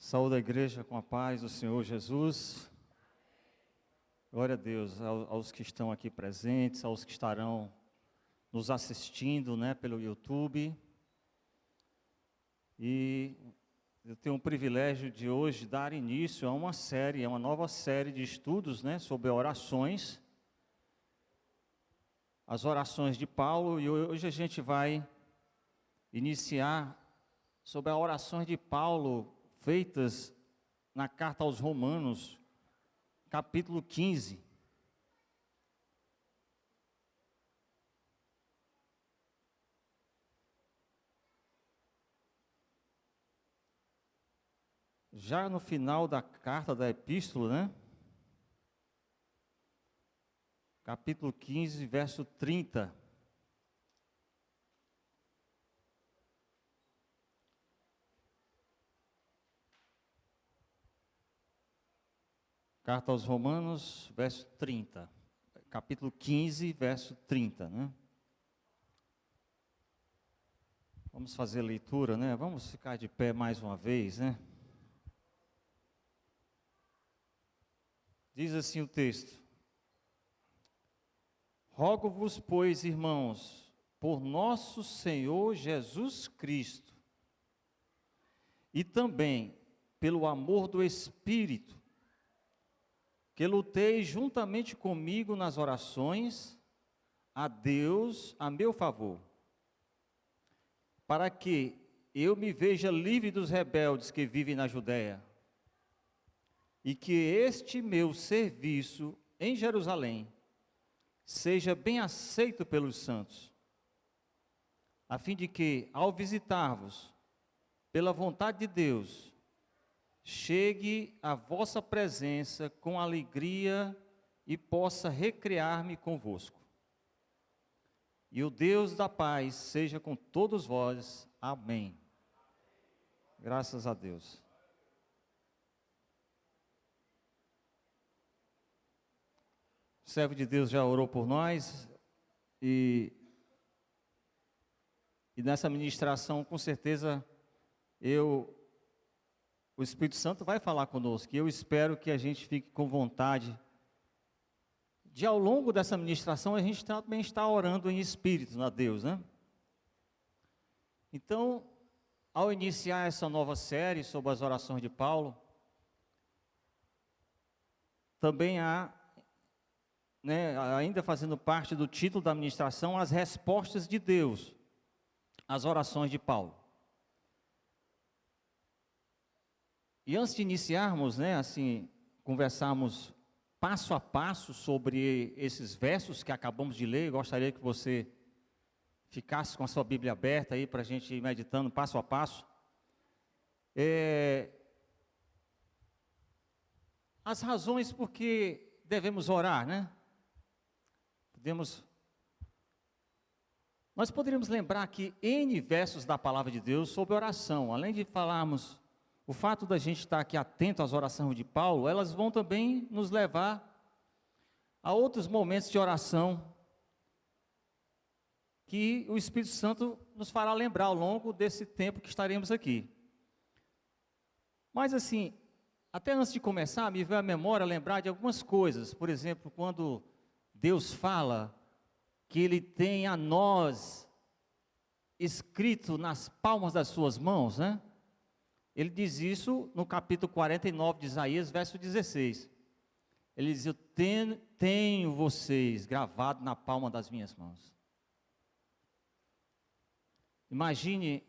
Saúde a igreja com a paz do Senhor Jesus. Glória a Deus, aos que estão aqui presentes, aos que estarão nos assistindo, pelo YouTube. E eu tenho o privilégio de hoje dar início a uma nova série de estudos, sobre orações. As orações de Paulo, e hoje a gente vai iniciar sobre as orações de Paulo feitas na carta aos Romanos, capítulo 15. Já no final da carta da epístola, capítulo 15, verso 30. Carta aos Romanos, verso 30. Capítulo 15, verso 30, Vamos fazer a leitura, Vamos ficar de pé mais uma vez, Diz assim o texto: Rogo-vos, pois, irmãos, por nosso Senhor Jesus Cristo, e também pelo amor do Espírito, que luteis juntamente comigo nas orações a Deus a meu favor, para que eu me veja livre dos rebeldes que vivem na Judéia, e que este meu serviço em Jerusalém seja bem aceito pelos santos, a fim de que, ao visitar-vos, pela vontade de Deus, chegue à vossa presença com alegria e possa recrear-me convosco. E o Deus da paz seja com todos vós. Amém. Graças a Deus. O servo de Deus já orou por nós e nessa ministração, com certeza, o Espírito Santo vai falar conosco, e eu espero que a gente fique com vontade de, ao longo dessa ministração, a gente também está orando em espírito a Deus, Então, ao iniciar essa nova série sobre as orações de Paulo, também há, ainda fazendo parte do título da ministração, as respostas de Deus às orações de Paulo. E antes de iniciarmos, conversarmos passo a passo sobre esses versos que acabamos de ler, eu gostaria que você ficasse com a sua Bíblia aberta aí para a gente ir meditando passo a passo. As razões por que devemos orar, Nós poderíamos lembrar aqui N versos da palavra de Deus sobre oração. Além de falarmos o fato da gente estar aqui atento às orações de Paulo, elas vão também nos levar a outros momentos de oração que o Espírito Santo nos fará lembrar ao longo desse tempo que estaremos aqui. Mas assim, até antes de começar, me veio à memória lembrar de algumas coisas. Por exemplo, quando Deus fala que Ele tem a nós escrito nas palmas das suas mãos, Ele diz isso no capítulo 49 de Isaías, verso 16. Ele diz: eu tenho vocês gravados na palma das minhas mãos. Imagine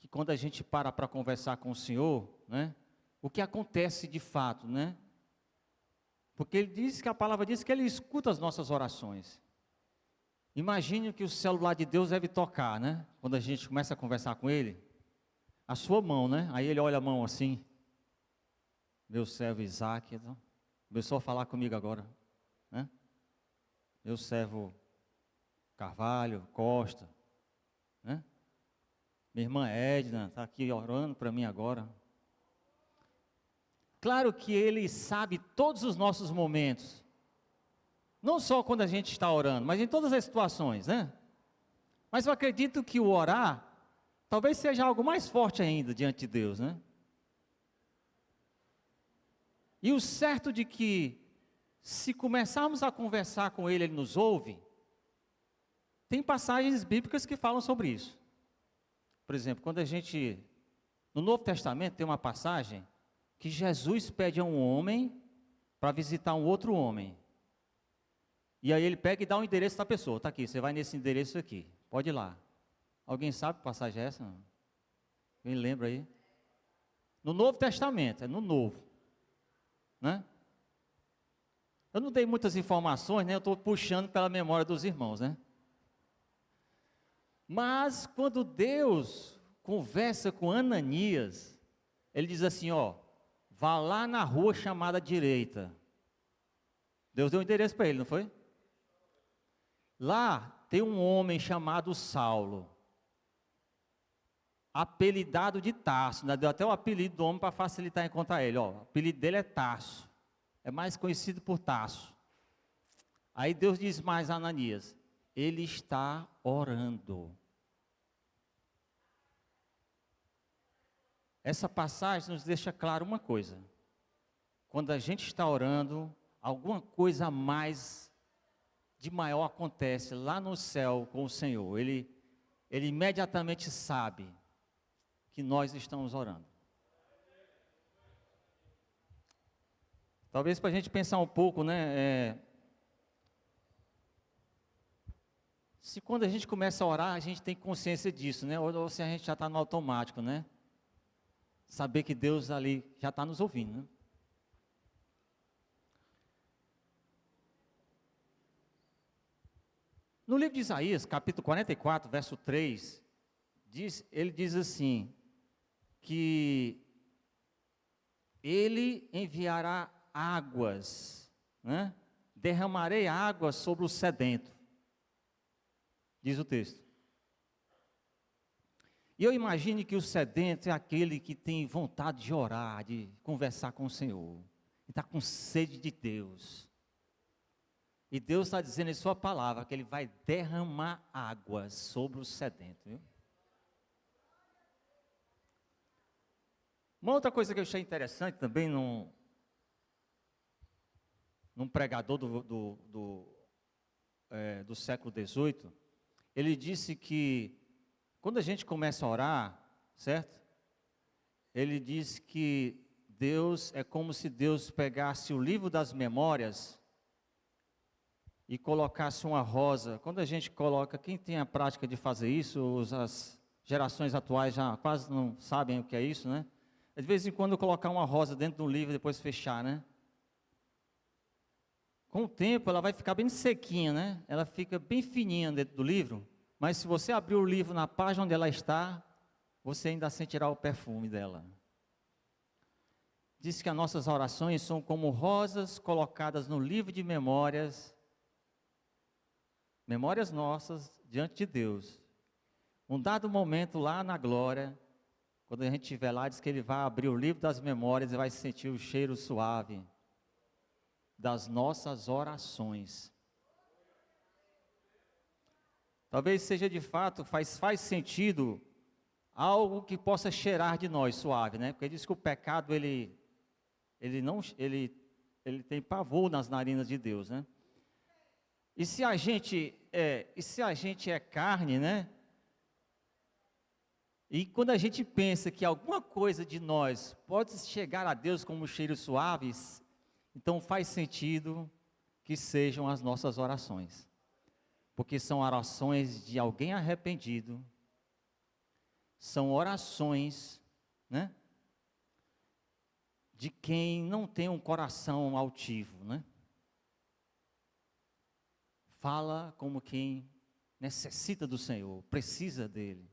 que quando a gente para conversar com o Senhor, o que acontece de fato, Porque Ele diz que a palavra diz que Ele escuta as nossas orações. Imagine que o celular de Deus deve tocar, Quando a gente começa a conversar com Ele. A sua mão, Aí Ele olha a mão assim. Meu servo Isaac, começou a falar comigo agora, Meu servo Carvalho, Costa, Minha irmã Edna está aqui orando para mim agora. Claro que Ele sabe todos os nossos momentos. Não só quando a gente está orando, mas em todas as situações, Mas eu acredito que o orar talvez seja algo mais forte ainda diante de Deus, E o certo de que, se começarmos a conversar com ele, ele nos ouve, tem passagens bíblicas que falam sobre isso. Por exemplo, quando a gente, no Novo Testamento tem uma passagem que Jesus pede a um homem para visitar um outro homem. E aí ele pega e dá o endereço da pessoa. Está aqui, você vai nesse endereço aqui, pode ir lá. Alguém sabe que passagem é essa? Quem lembra aí? No Novo Testamento, é no Novo. Né? Eu não dei muitas informações, né? Eu estou puxando pela memória dos irmãos, né? Mas quando Deus conversa com Ananias, ele diz assim, ó, vá lá na rua chamada direita. Deus deu um endereço para ele, não foi? Lá tem um homem chamado Saulo, apelidado de Tarso, né? Deu até o apelido do homem para facilitar encontrar ele, ó, o apelido dele é Tarso, é mais conhecido por Tarso. Aí Deus diz mais a Ananias, ele está orando. Essa passagem nos deixa claro uma coisa, quando a gente está orando, alguma coisa a mais de maior acontece lá no céu com o Senhor, ele imediatamente sabe que nós estamos orando. Talvez para a gente pensar um pouco, né, se quando a gente começa a orar, a gente tem consciência disso, né, ou se a gente já está no automático, né, saber que Deus ali já está nos ouvindo, né? No livro de Isaías, capítulo 44, verso 3, ele diz assim, que ele enviará águas, né? Derramarei águas sobre o sedento, diz o texto. E eu imagino que o sedento é aquele que tem vontade de orar, de conversar com o Senhor, e está com sede de Deus. E Deus está dizendo em sua palavra que Ele vai derramar águas sobre o sedento, viu? Uma outra coisa que eu achei interessante também num pregador do século XVIII, ele disse que quando a gente começa a orar, certo? Ele disse que Deus é como se Deus pegasse o livro das memórias e colocasse uma rosa. Quando a gente coloca, quem tem a prática de fazer isso, as gerações atuais já quase não sabem o que é isso, né? De vez em quando colocar uma rosa dentro do livro e depois fechar, né? Com o tempo ela vai ficar bem sequinha, né? Ela fica bem fininha dentro do livro, mas se você abrir o livro na página onde ela está, você ainda sentirá o perfume dela. Diz que as nossas orações são como rosas colocadas no livro de memórias nossas diante de Deus. Um dado momento lá na glória, quando a gente estiver lá, diz que Ele vai abrir o livro das memórias e vai sentir o cheiro suave das nossas orações. Talvez seja de fato, faz sentido algo que possa cheirar de nós suave, né? Porque diz que o pecado ele tem pavor nas narinas de Deus, né? E se a gente é carne, né? E quando a gente pensa que alguma coisa de nós pode chegar a Deus como um cheiro suave, então faz sentido que sejam as nossas orações. Porque são orações de alguém arrependido, são orações, né? De quem não tem um coração altivo, né? Fala como quem necessita do Senhor, precisa dEle.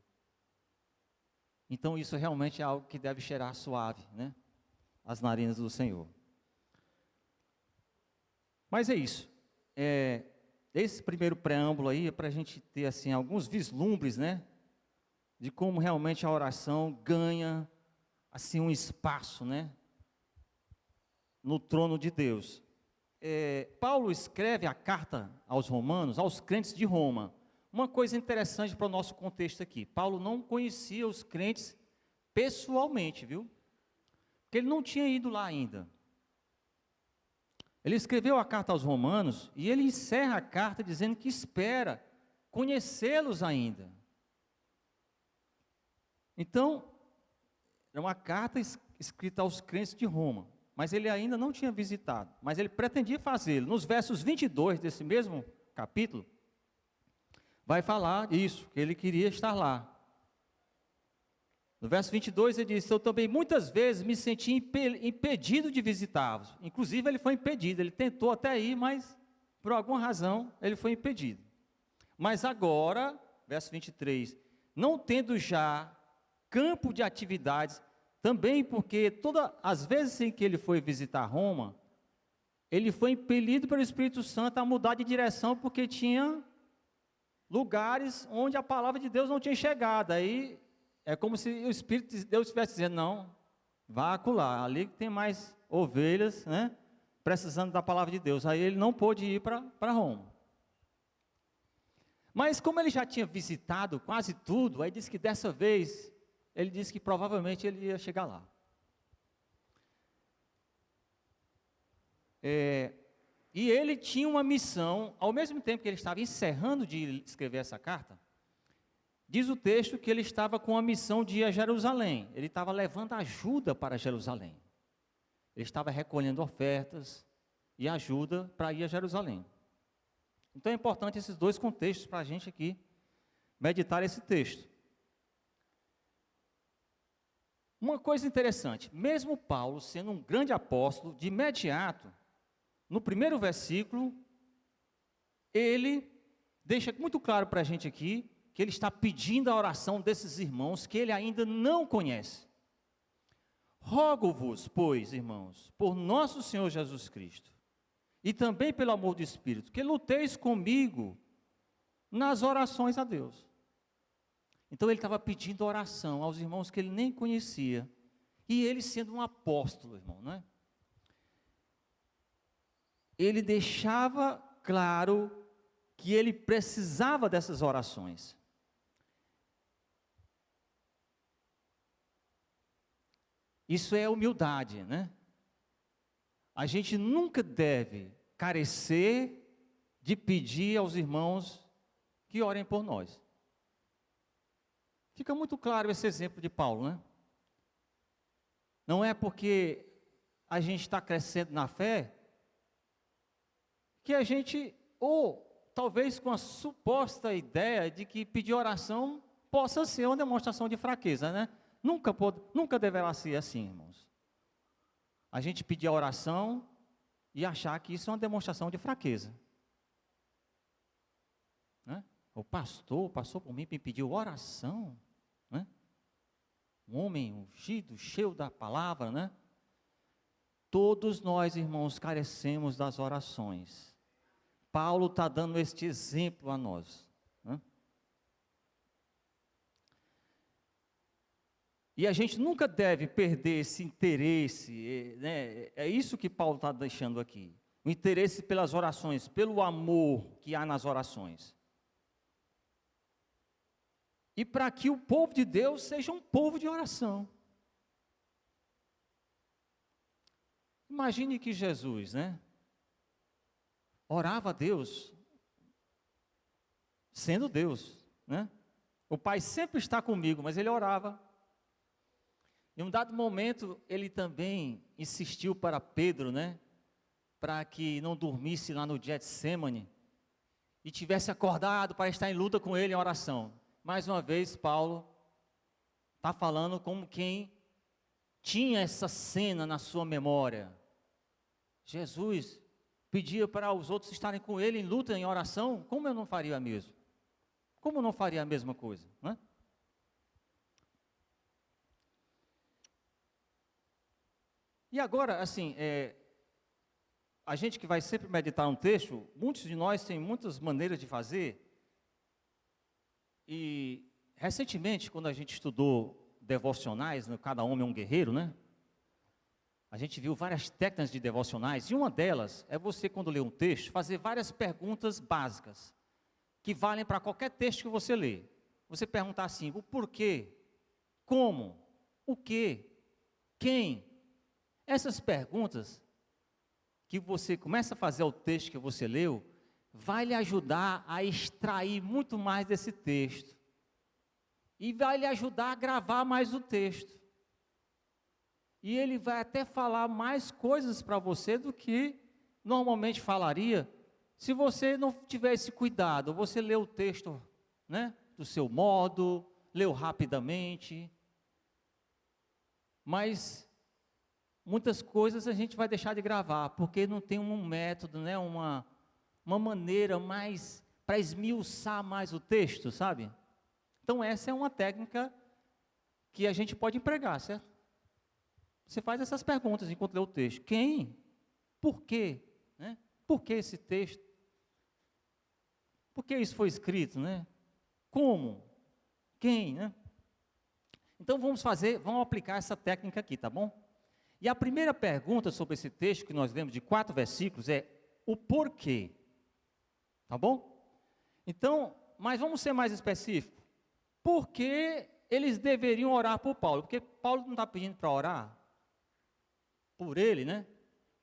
Então isso realmente é algo que deve cheirar suave, né? As narinas do Senhor. Mas é isso. Esse primeiro preâmbulo aí é para a gente ter assim alguns vislumbres, né? De como realmente a oração ganha assim um espaço, né? No trono de Deus. Paulo escreve a carta aos romanos, aos crentes de Roma. Uma coisa interessante para o nosso contexto aqui, Paulo não conhecia os crentes pessoalmente, viu? Porque ele não tinha ido lá ainda. Ele escreveu a carta aos Romanos e ele encerra a carta dizendo que espera conhecê-los ainda. Então, é uma carta escrita aos crentes de Roma, mas ele ainda não tinha visitado, mas ele pretendia fazê-lo. Nos versos 22 desse mesmo capítulo, vai falar isso, que ele queria estar lá. No verso 22 ele diz: eu também muitas vezes me senti impedido de visitá-los. Inclusive ele foi impedido, ele tentou até ir, mas por alguma razão ele foi impedido. Mas agora, verso 23, não tendo já campo de atividades, também porque todas as vezes em que ele foi visitar Roma, ele foi impelido pelo Espírito Santo a mudar de direção, porque tinha lugares onde a palavra de Deus não tinha chegado. Aí é como se o Espírito de Deus estivesse dizendo: não, vá acolá, ali que tem mais ovelhas, né, precisando da palavra de Deus. Aí ele não pôde ir para Roma. Mas como ele já tinha visitado quase tudo, aí disse que dessa vez, ele disse que provavelmente ele ia chegar lá. E ele tinha uma missão, ao mesmo tempo que ele estava encerrando de escrever essa carta, diz o texto que ele estava com a missão de ir a Jerusalém. Ele estava levando ajuda para Jerusalém. Ele estava recolhendo ofertas e ajuda para ir a Jerusalém. Então é importante esses dois contextos para a gente aqui meditar esse texto. Uma coisa interessante, mesmo Paulo sendo um grande apóstolo, de imediato, no primeiro versículo, ele deixa muito claro para a gente aqui, que ele está pedindo a oração desses irmãos que ele ainda não conhece. Rogo-vos, pois, irmãos, por nosso Senhor Jesus Cristo, e também pelo amor do Espírito, que luteis comigo nas orações a Deus. Então ele estava pedindo oração aos irmãos que ele nem conhecia, e ele sendo um apóstolo, irmão, não é? Ele deixava claro que ele precisava dessas orações. Isso é humildade, né? A gente nunca deve carecer de pedir aos irmãos que orem por nós. Fica muito claro esse exemplo de Paulo, né? Não é porque a gente está crescendo na fé que a gente, ou talvez com a suposta ideia de que pedir oração possa ser uma demonstração de fraqueza, né? Nunca deverá ser assim, irmãos. A gente pedir a oração e achar que isso é uma demonstração de fraqueza, né? O pastor passou por mim e me pediu oração, né? Um homem ungido, cheio da palavra, né? Todos nós, irmãos, carecemos das orações. Paulo está dando este exemplo a nós, né? E a gente nunca deve perder esse interesse, né? É isso que Paulo está deixando aqui. O interesse pelas orações, pelo amor que há nas orações. E para que o povo de Deus seja um povo de oração. Imagine que Jesus, né, orava a Deus, sendo Deus, né? O Pai sempre está comigo, mas ele orava. Em um dado momento, ele também insistiu para Pedro, né, para que não dormisse lá no Getsêmani, e tivesse acordado para estar em luta com ele em oração. Mais uma vez, Paulo está falando como quem tinha essa cena na sua memória. Jesus pedia para os outros estarem com ele em luta, em oração, como eu não faria mesmo? Como eu não faria a mesma coisa, né? E agora, assim, a gente que vai sempre meditar um texto, muitos de nós têm muitas maneiras de fazer. E recentemente, quando a gente estudou devocionais, né, Cada Homem é um Guerreiro, né? A gente viu várias técnicas de devocionais, e uma delas é você, quando lê um texto, fazer várias perguntas básicas, que valem para qualquer texto que você lê. Você perguntar assim: o porquê, como, o que, quem. Essas perguntas que você começa a fazer o texto que você leu, vai lhe ajudar a extrair muito mais desse texto. E vai lhe ajudar a gravar mais o texto. E ele vai até falar mais coisas para você do que normalmente falaria se você não tiver esse cuidado. Você lê o texto, né, do seu modo, leu rapidamente. Mas muitas coisas a gente vai deixar de gravar, porque não tem um método, né, uma maneira mais para esmiuçar mais o texto, sabe? Então essa é uma técnica que a gente pode empregar, certo? Você faz essas perguntas enquanto lê o texto. Quem? Por quê? Né? Por que esse texto? Por que isso foi escrito, né? Como? Quem, né? Então vamos aplicar essa técnica aqui, tá bom? E a primeira pergunta sobre esse texto que nós lemos de 4 versículos é o porquê. Tá bom? Então, mas vamos ser mais específicos. Por que eles deveriam orar por Paulo? Porque Paulo não está pedindo para orar por ele, né?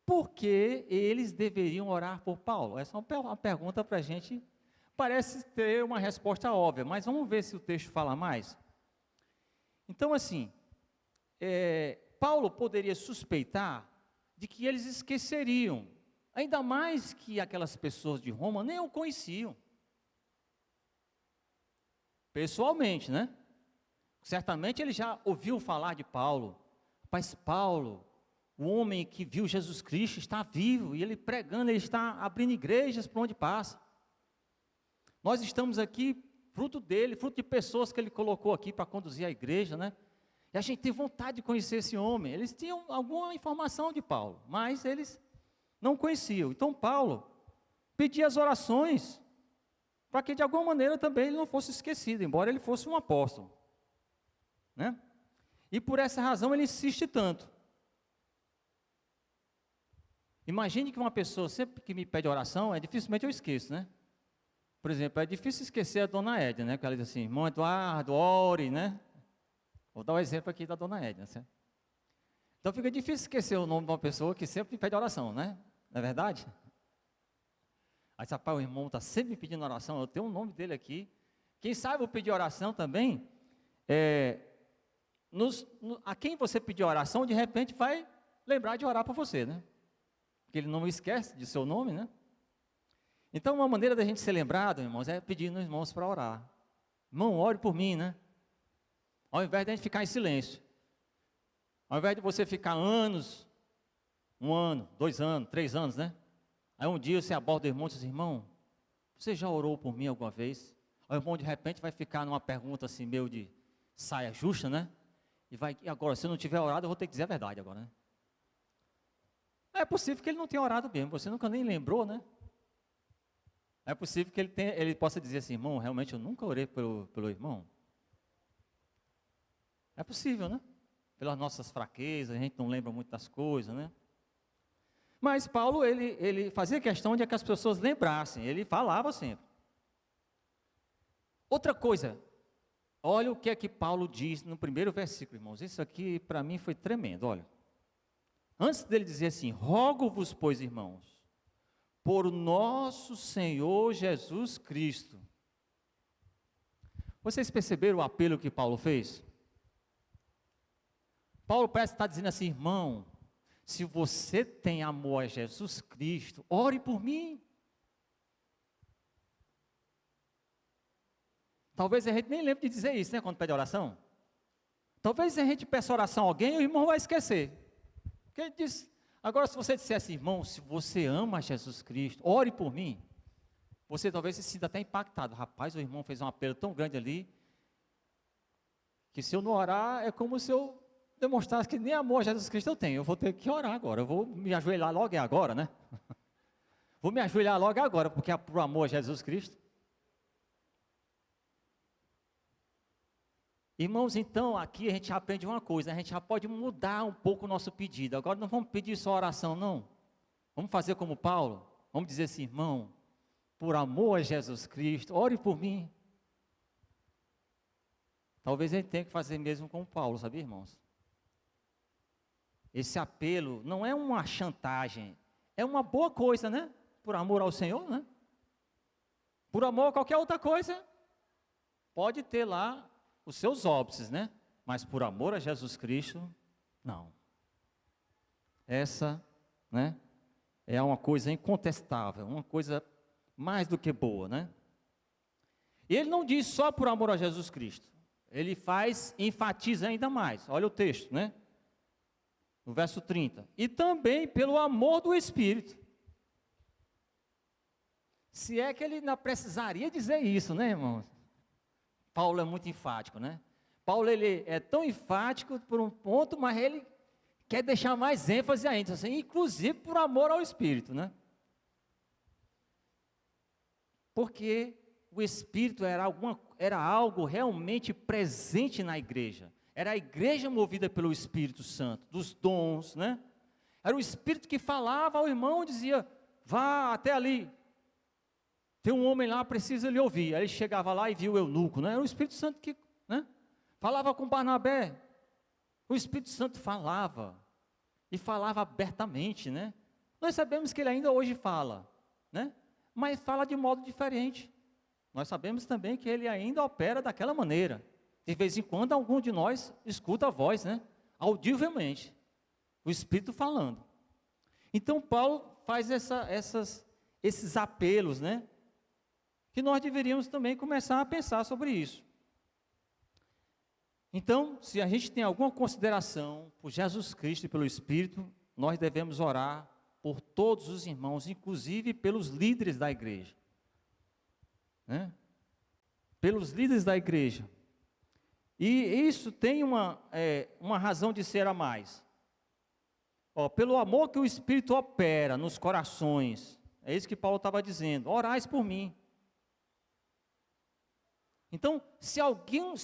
Por que eles deveriam orar por Paulo? Essa é uma pergunta para a gente, parece ter uma resposta óbvia, mas vamos ver se o texto fala mais. Então, assim, Paulo poderia suspeitar de que eles esqueceriam, ainda mais que aquelas pessoas de Roma nem o conheciam. Pessoalmente, né? Certamente ele já ouviu falar de Paulo. Mas Paulo, o homem que viu Jesus Cristo, está vivo, e ele pregando, ele está abrindo igrejas por onde passa. Nós estamos aqui, fruto dele, fruto de pessoas que ele colocou aqui para conduzir a igreja, né? E a gente tem vontade de conhecer esse homem. Eles tinham alguma informação de Paulo, mas eles não conheciam. Então Paulo pedia as orações para que de alguma maneira também ele não fosse esquecido, embora ele fosse um apóstolo, né? E por essa razão ele insiste tanto. Imagine que uma pessoa, sempre que me pede oração, dificilmente eu esqueço, né? Por exemplo, é difícil esquecer a dona Edna, né? Porque ela diz assim, irmão Eduardo, ore, né? Vou dar um exemplo aqui da dona Edna, certo? Então fica difícil esquecer o nome de uma pessoa que sempre me pede oração, né? Não é verdade? Aí, rapaz, o irmão está sempre me pedindo oração, eu tenho o nome dele aqui. Quem sabe eu vou pedir oração também, a quem você pedir oração, de repente vai lembrar de orar por você, né? Porque ele não esquece de seu nome, né? Então, uma maneira da gente ser lembrado, irmãos, é pedir nos irmãos para orar. Irmão, ore por mim, né? Ao invés de a gente ficar em silêncio. Ao invés de você ficar anos, 1 ano, 2 anos, 3 anos, né? Aí um dia você aborda o irmão e diz, irmão, você já orou por mim alguma vez? Aí o irmão de repente vai ficar numa pergunta assim, meio de saia justa, né? E agora, se eu não tiver orado, eu vou ter que dizer a verdade agora, né? É possível que ele não tenha orado mesmo, você nunca nem lembrou, né? É possível que ele possa dizer assim, irmão, realmente eu nunca orei pelo irmão. É possível, né? Pelas nossas fraquezas, a gente não lembra muito das coisas, né? Mas Paulo, ele fazia questão de que as pessoas lembrassem, ele falava sempre. Outra coisa, olha o que é que Paulo diz no primeiro versículo, irmãos. Isso aqui para mim foi tremendo, olha. Antes dele dizer assim, rogo-vos, pois, irmãos, por nosso Senhor Jesus Cristo. Vocês perceberam o apelo que Paulo fez? Paulo parece estar dizendo assim, irmão, se você tem amor a Jesus Cristo, ore por mim. Talvez a gente nem lembre de dizer isso, né, quando pede oração. Talvez a gente peça oração a alguém, o irmão vai esquecer. Porque ele diz, agora se você dissesse, irmão, se você ama Jesus Cristo, ore por mim. Você talvez se sinta até impactado. Rapaz, o irmão fez um apelo tão grande ali, que se eu não orar, é como se eu demonstrasse que nem amor a Jesus Cristo eu tenho. Eu vou ter que orar agora, eu vou me ajoelhar logo agora, né? Vou me ajoelhar logo agora, porque é por amor a Jesus Cristo. Irmãos, então, aqui a gente aprende uma coisa, a gente já pode mudar um pouco o nosso pedido. Agora não vamos pedir só oração, não. Vamos fazer como Paulo, vamos dizer assim, irmão, por amor a Jesus Cristo, ore por mim. Talvez a gente tenha que fazer mesmo como Paulo, sabia, irmãos? Esse apelo não é uma chantagem, é uma boa coisa, né? Por amor ao Senhor, né? Por amor a qualquer outra coisa, pode ter lá os seus óbices, né? Mas por amor a Jesus Cristo, não. Essa, né, é uma coisa incontestável, uma coisa mais do que boa, né? E ele não diz só por amor a Jesus Cristo. Ele enfatiza ainda mais. Olha o texto, né? No verso 30. E também pelo amor do Espírito. Se é que ele não precisaria dizer isso, né, irmãos? Paulo é muito enfático, né? Paulo, ele é tão enfático por um ponto, mas ele quer deixar mais ênfase ainda, assim, inclusive por amor ao Espírito, né? Porque o Espírito era algo realmente presente na igreja. Era a igreja movida pelo Espírito Santo, dos dons, né? Era o Espírito que falava ao irmão e dizia, vá até ali. Tem um homem lá, precisa lhe ouvir. Aí ele chegava lá e viu o eunuco, né? Era o Espírito Santo que, né, falava com Barnabé. O Espírito Santo falava, e falava abertamente, né? Nós sabemos que ele ainda hoje fala, né? Mas fala de modo diferente. Nós sabemos também que ele ainda opera daquela maneira. De vez em quando, algum de nós escuta a voz, né? Audivelmente. O Espírito falando. Então, Paulo faz esses apelos, né? Que nós deveríamos também começar a pensar sobre isso. Então, se a gente tem alguma consideração por Jesus Cristo e pelo Espírito, nós devemos orar por todos os irmãos, inclusive pelos líderes da igreja. Né? Pelos líderes da igreja. E isso tem uma razão de ser a mais. Pelo amor que o Espírito opera nos corações, é isso que Paulo estava dizendo, orais por mim. Então, se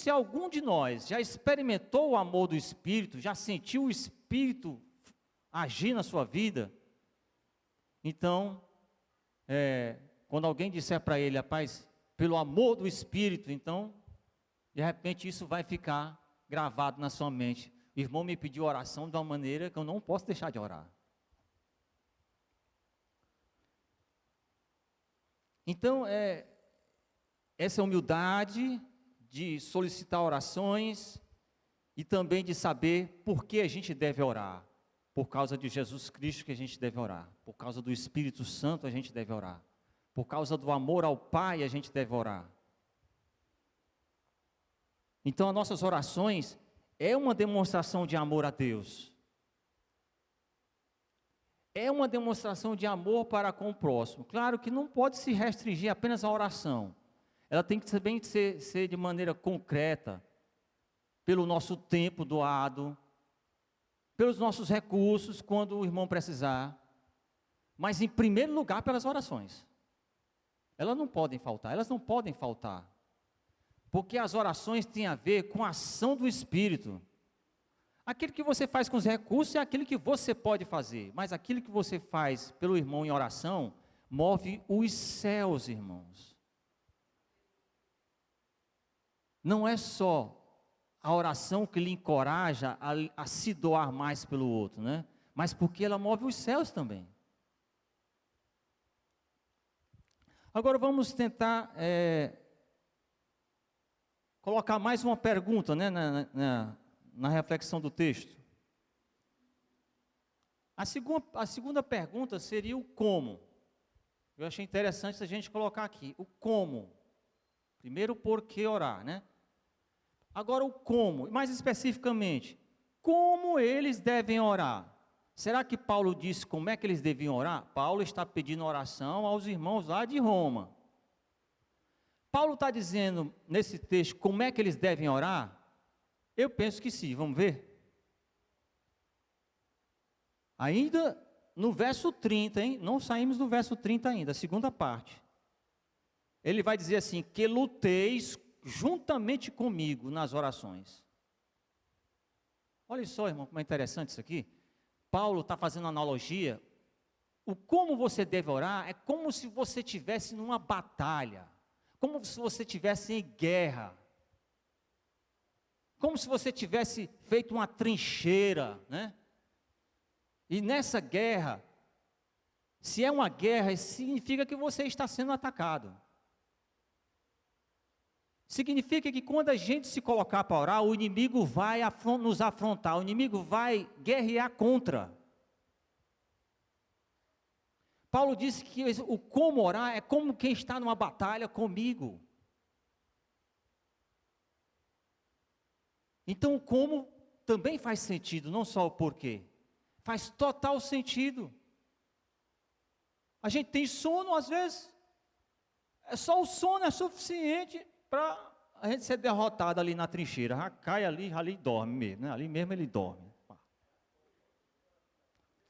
algum de nós já experimentou o amor do Espírito, já sentiu o Espírito agir na sua vida, então, quando alguém disser para ele, rapaz, pelo amor do Espírito, então, de repente isso vai ficar gravado na sua mente. O irmão me pediu oração de uma maneira que eu não posso deixar de orar. Então, essa humildade de solicitar orações e também de saber por que a gente deve orar. Por causa de Jesus Cristo que a gente deve orar. Por causa do Espírito Santo a gente deve orar. Por causa do amor ao Pai a gente deve orar. Então, as nossas orações é uma demonstração de amor a Deus. É uma demonstração de amor para com o próximo. Claro que não pode se restringir apenas à oração. Ela tem que também ser de maneira concreta, pelo nosso tempo doado, pelos nossos recursos, quando o irmão precisar. Mas, em primeiro lugar, pelas orações. Elas não podem faltar. Porque as orações têm a ver com a ação do Espírito. Aquilo que você faz com os recursos é aquilo que você pode fazer. Mas aquilo que você faz pelo irmão em oração, move os céus, irmãos. Não é só a oração que lhe encoraja a se doar mais pelo outro, né? Mas porque ela move os céus também. Agora vamos tentar colocar mais uma pergunta, né, na reflexão do texto. A segunda pergunta seria o como. Eu achei interessante a gente colocar aqui, o como. Primeiro, por que orar, né? Agora o como, mais especificamente, como eles devem orar? Será que Paulo disse como é que eles deviam orar? Paulo está pedindo oração aos irmãos lá de Roma. Paulo está dizendo nesse texto como é que eles devem orar? Eu penso que sim, vamos ver? Ainda no verso 30, hein? Não saímos do verso 30 ainda, a segunda parte. Ele vai dizer assim, que luteis juntamente comigo nas orações. Olha só, irmão, como é interessante isso aqui. Paulo está fazendo analogia. O como você deve orar é como se você estivesse numa batalha. Como se você estivesse em guerra. Como se você tivesse feito uma trincheira, né? E nessa guerra, Se é uma guerra, significa que você está sendo atacado. Significa que quando a gente se colocar para orar, o inimigo vai nos afrontar, o inimigo vai guerrear contra. Paulo disse que o como orar é como quem está numa batalha comigo. Então o como também faz sentido, não só o porquê. Faz total sentido. A gente tem sono às vezes. Só o sono é suficiente para a gente ser derrotado ali na trincheira. Já cai ali e dorme mesmo, né? Ali mesmo ele dorme.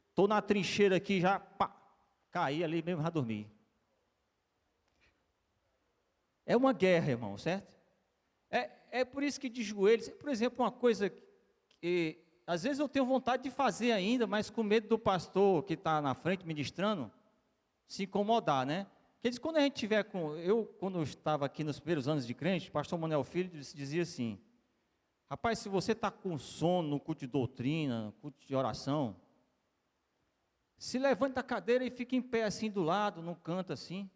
Estou na trincheira aqui, já caí ali mesmo, já dormi. É uma guerra, irmão, certo? É por isso que de joelhos, por exemplo, uma coisa que às vezes eu tenho vontade de fazer ainda, mas com medo do pastor que está na frente ministrando, se incomodar, né? Porque diz, quando a gente tiver quando eu estava aqui nos primeiros anos de crente, o pastor Manuel Filho dizia assim, rapaz, se você está com sono no culto de doutrina, no culto de oração, se levante da cadeira e fique em pé assim do lado, num canto assim,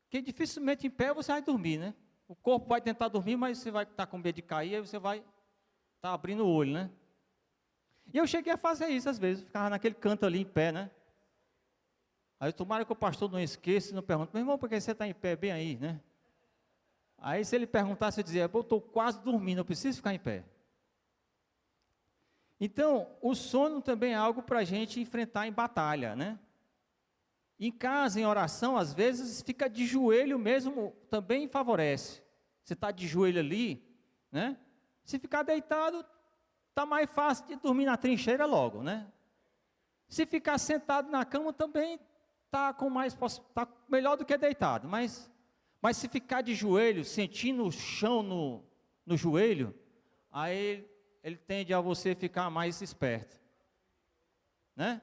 porque dificilmente em pé você vai dormir, né? O corpo vai tentar dormir, mas você vai estar com medo de cair, aí você vai estar abrindo o olho, né? E eu cheguei a fazer isso às vezes, ficava naquele canto ali em pé, né? Aí tomara que o pastor não esqueça e não pergunte, meu irmão, por que você está em pé bem aí, né? Aí se ele perguntasse, eu dizia, eu estou quase dormindo, eu preciso ficar em pé. Então, o sono também é algo para a gente enfrentar em batalha, né? Em casa, em oração, às vezes fica de joelho mesmo, também favorece. Você está de joelho ali, né? Se ficar deitado, está mais fácil de dormir na trincheira logo, né? Se ficar sentado na cama também está melhor do que deitado, mas se ficar de joelho, sentindo o chão no joelho, aí ele tende a você ficar mais esperto, né?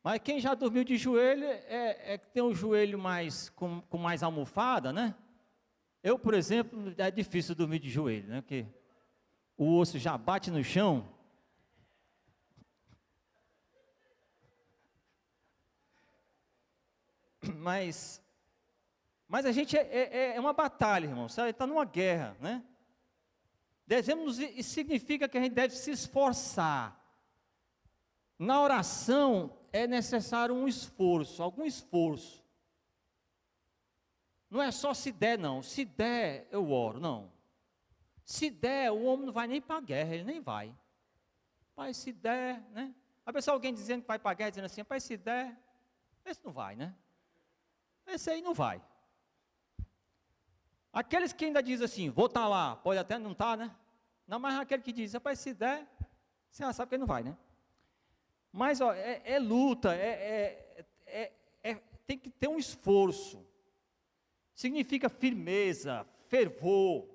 Mas quem já dormiu de joelho, que tem o joelho com mais almofada, né? Eu, por exemplo, é difícil dormir de joelho, né? Porque o osso já bate no chão. Mas a gente é uma batalha, irmão, sabe? Está numa guerra, né? Isso significa que a gente deve se esforçar. Na oração é necessário um esforço, algum esforço. Não é só se der, não. Se der, eu oro, não. Se der, o homem não vai nem para a guerra, ele nem vai. Pai, se der, né? A pessoa, alguém dizendo que vai para a guerra, dizendo assim, pai, se der, esse não vai, né? Esse aí não vai. Aqueles que ainda dizem assim, vou estar lá, pode até não estar, né? Não, mas aquele que diz, rapaz, se der, você já sabe que ele não vai, né? Mas, ó, luta, tem que ter um esforço. Significa firmeza, fervor.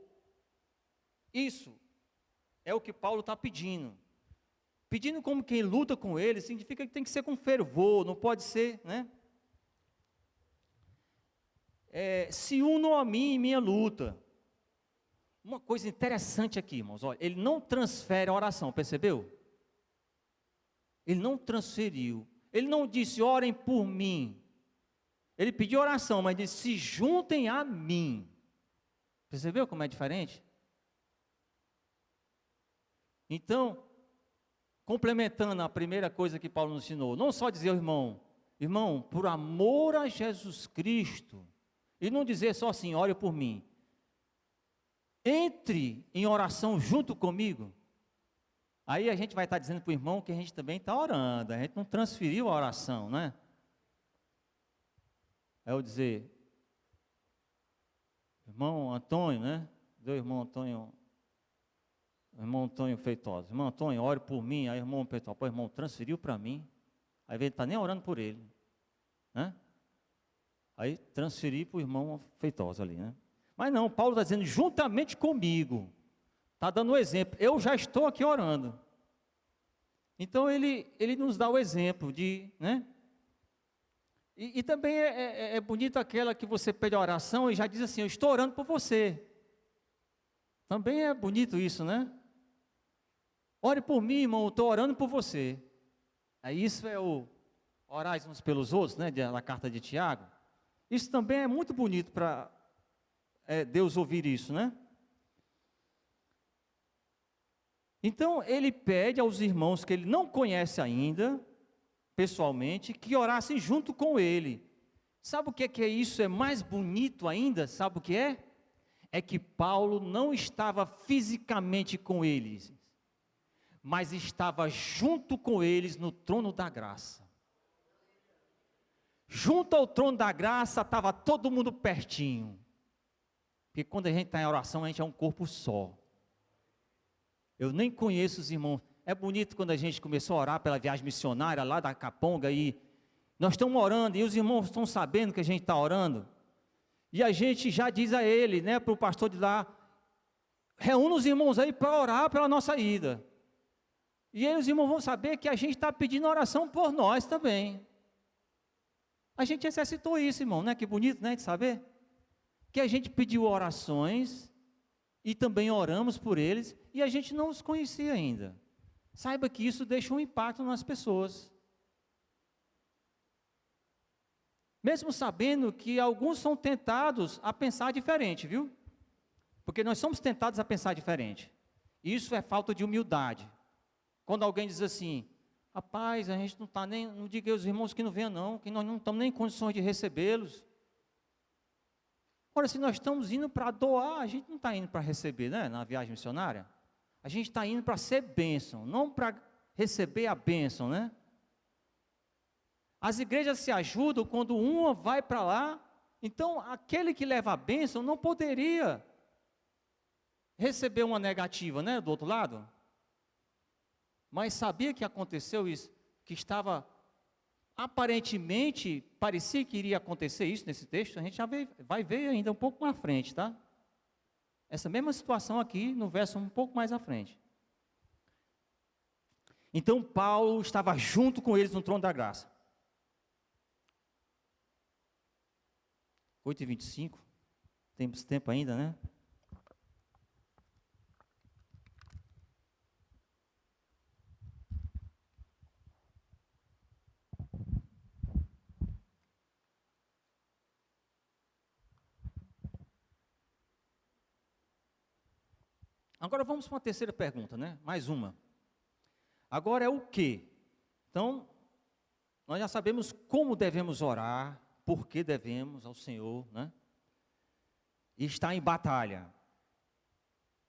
Isso é o que Paulo está pedindo. Pedindo como quem luta com ele, significa que tem que ser com fervor, não pode ser, né? Se unam a mim em minha luta. Uma coisa interessante aqui, irmãos, olha, ele não transfere a oração, percebeu? Ele não transferiu, ele não disse, orem por mim. Ele pediu oração, mas disse, se juntem a mim. Percebeu como é diferente? Então, complementando a primeira coisa que Paulo nos ensinou, não só dizer ao irmão, por amor a Jesus Cristo, e não dizer só assim, ore por mim. Entre em oração junto comigo. Aí a gente vai estar dizendo para o irmão que a gente também está orando, a gente não transferiu a oração, né? É eu dizer, irmão Antônio, né? Deu irmão Antônio Feitosa. Irmão Antônio, ore por mim. Aí irmão Feitosa, pô, irmão, transferiu para mim. Aí ele está nem orando por ele, né? Aí transferi para o irmão Feitosa ali, né? Mas não, Paulo está dizendo, juntamente comigo. Está dando um exemplo, eu já estou aqui orando. Então ele nos dá o exemplo de, né? E também é bonito aquela que você pede a oração e já diz assim, eu estou orando por você. Também é bonito isso, né? Ore por mim, irmão, eu estou orando por você. Aí isso é o orais uns pelos outros, né, na carta de Tiago. Isso também é muito bonito para Deus ouvir isso, né? Então, ele pede aos irmãos que ele não conhece ainda, pessoalmente, que orassem junto com ele. Sabe o que é isso? É mais bonito ainda, sabe o que é? É que Paulo não estava fisicamente com eles, mas estava junto com eles no trono da graça. Junto ao trono da graça estava todo mundo pertinho. Porque quando a gente está em oração, a gente é um corpo só. Eu nem conheço os irmãos. É bonito quando a gente começou a orar pela viagem missionária lá da Caponga e nós estamos orando e os irmãos estão sabendo que a gente está orando. E a gente já diz a ele, né, para o pastor de lá, reúna os irmãos aí para orar pela nossa ida. E aí os irmãos vão saber que a gente está pedindo oração por nós também. A gente exercitou isso, irmão, né? Que bonito, né, de saber. Que a gente pediu orações e também oramos por eles e a gente não os conhecia ainda. Saiba que isso deixa um impacto nas pessoas. Mesmo sabendo que alguns são tentados a pensar diferente, viu? Porque nós somos tentados a pensar diferente. Isso é falta de humildade. Quando alguém diz assim, rapaz, a gente não está nem, não diga aos irmãos que não venham não, que nós não estamos nem em condições de recebê-los. Ora, se nós estamos indo para doar, a gente não está indo para receber, né, na viagem missionária. A gente está indo para ser bênção, não para receber a bênção, né? As igrejas se ajudam quando uma vai para lá, então aquele que leva a bênção não poderia receber uma negativa, né, do outro lado. Mas sabia que aconteceu isso? Que estava, aparentemente, parecia que iria acontecer isso nesse texto, a gente já vai ver ainda um pouco mais à frente, tá? Essa mesma situação aqui, no verso um pouco mais à frente. Então, Paulo estava junto com eles no trono da graça. 8h25, temos tempo ainda, né? Agora vamos para uma terceira pergunta, né? Mais uma. Agora é o quê? Então, nós já sabemos como devemos orar, por que devemos ao Senhor, né? E está em batalha.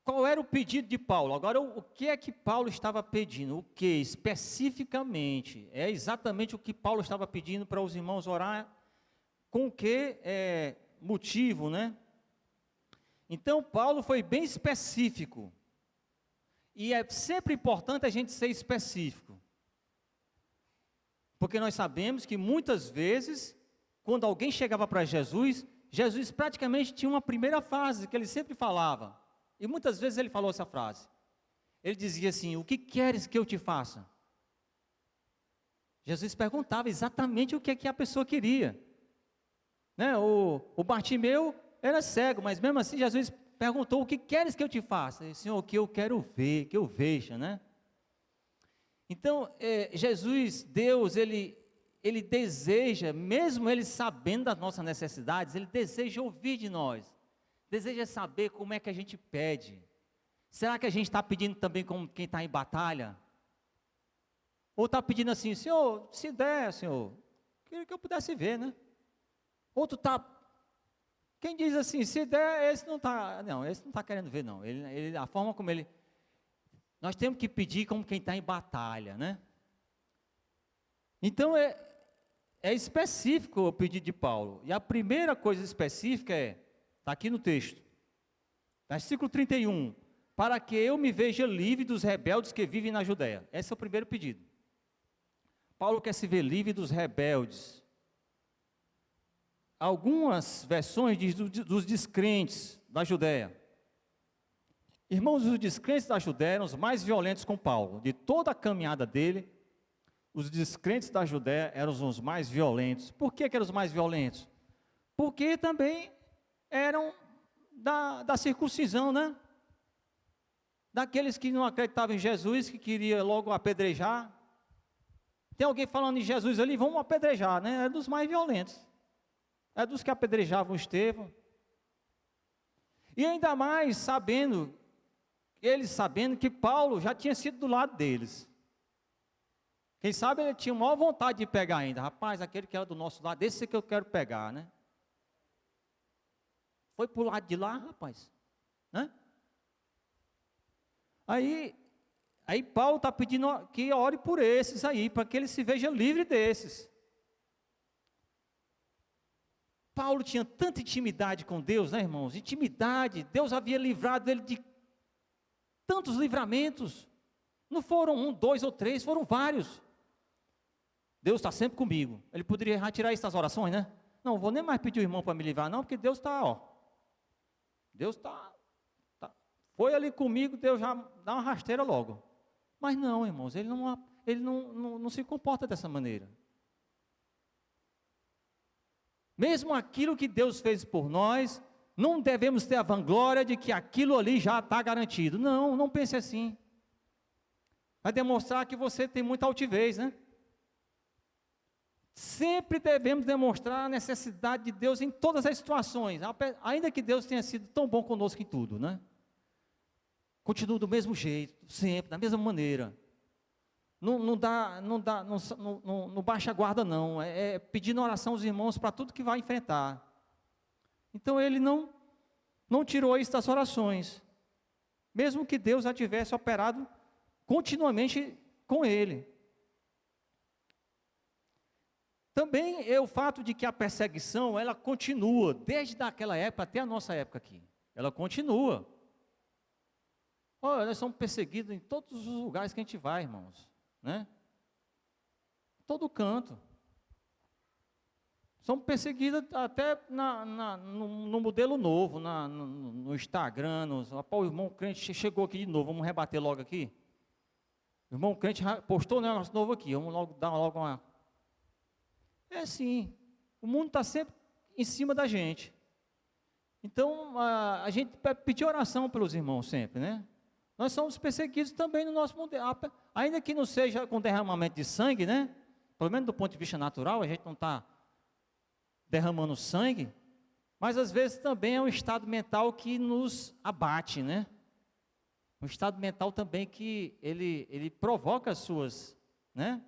Qual era o pedido de Paulo? Agora, o que é que Paulo estava pedindo? O que especificamente? É exatamente o que Paulo estava pedindo para os irmãos orar? Com que motivo, né? Então, Paulo foi bem específico. E é sempre importante a gente ser específico. Porque nós sabemos que muitas vezes, quando alguém chegava para Jesus, Jesus praticamente tinha uma primeira frase que ele sempre falava. E muitas vezes ele falou essa frase. Ele dizia assim, o que queres que eu te faça? Jesus perguntava exatamente o que é que a pessoa queria. Né? O Bartimeu era cego, mas mesmo assim Jesus perguntou, o que queres que eu te faça? Ele, Senhor, o que eu quero ver, que eu veja, né? Então, Jesus, Deus, Ele deseja, mesmo Ele sabendo das nossas necessidades, Ele deseja ouvir de nós, deseja saber como é que a gente pede. Será que a gente está pedindo também como quem está em batalha? Ou está pedindo assim, Senhor, se der, Senhor, queria que eu pudesse ver, né? Ou tu está... Quem diz assim, se der, esse não está querendo ver, não. A forma como ele... Nós temos que pedir como quem está em batalha, né? Então, é específico o pedido de Paulo. E a primeira coisa específica está aqui no texto. Versículo 31. Para que eu me veja livre dos rebeldes que vivem na Judéia. Esse é o primeiro pedido. Paulo quer se ver livre dos rebeldes. Algumas versões diz dos descrentes da Judéia. Irmãos, os descrentes da Judéia eram os mais violentos com Paulo. De toda a caminhada dele, os descrentes da Judéia eram os mais violentos. Por que eram os mais violentos? Porque também eram da circuncisão, né? Daqueles que não acreditavam em Jesus, que queria logo apedrejar. Tem alguém falando em Jesus ali, vamos apedrejar, né? É dos mais violentos. É dos que apedrejavam Estevão. E ainda mais eles sabendo que Paulo já tinha sido do lado deles. Quem sabe ele tinha maior vontade de pegar ainda. Rapaz, aquele que era do nosso lado, esse que eu quero pegar, né? Foi para o lado de lá, rapaz. Né? Aí Paulo está pedindo que ore por esses aí, para que ele se veja livre desses. Paulo tinha tanta intimidade com Deus, né, irmãos? Intimidade, Deus havia livrado ele de tantos livramentos. Não foram 1, 2 ou 3, foram vários. Deus está sempre comigo. Ele poderia retirar isso das orações, né? Não vou nem mais pedir o irmão para me livrar, não, porque Deus está, Deus está. Foi ali comigo, Deus já dá uma rasteira logo. Mas não, irmãos, ele não se comporta dessa maneira. Mesmo aquilo que Deus fez por nós, não devemos ter a vanglória de que aquilo ali já está garantido. Não, não pense assim. Vai demonstrar que você tem muita altivez, né? Sempre devemos demonstrar a necessidade de Deus em todas as situações, ainda que Deus tenha sido tão bom conosco em tudo, né? Continua do mesmo jeito, sempre, da mesma maneira. Não baixa a guarda não, é pedindo oração aos irmãos para tudo que vai enfrentar. Então ele não tirou isso das orações, mesmo que Deus já tivesse operado continuamente com ele. Também é o fato de que a perseguição, ela continua, desde aquela época até a nossa época aqui. Ela continua. Olha, nós somos perseguidos em todos os lugares que a gente vai, irmãos. Né? Todo canto. Somos perseguidos até no modelo novo, no Instagram. O irmão crente chegou aqui de novo, vamos rebater logo aqui. O irmão crente postou um negócio novo aqui, vamos logo dar uma... É assim, o mundo está sempre em cima da gente. Então, a gente pedir oração pelos irmãos sempre, né? Nós somos perseguidos também no nosso mundo, ainda que não seja com derramamento de sangue, né? Pelo menos do ponto de vista natural, a gente não está derramando sangue, mas às vezes também é um estado mental que nos abate, né? Um estado mental também que ele provoca as suas, né?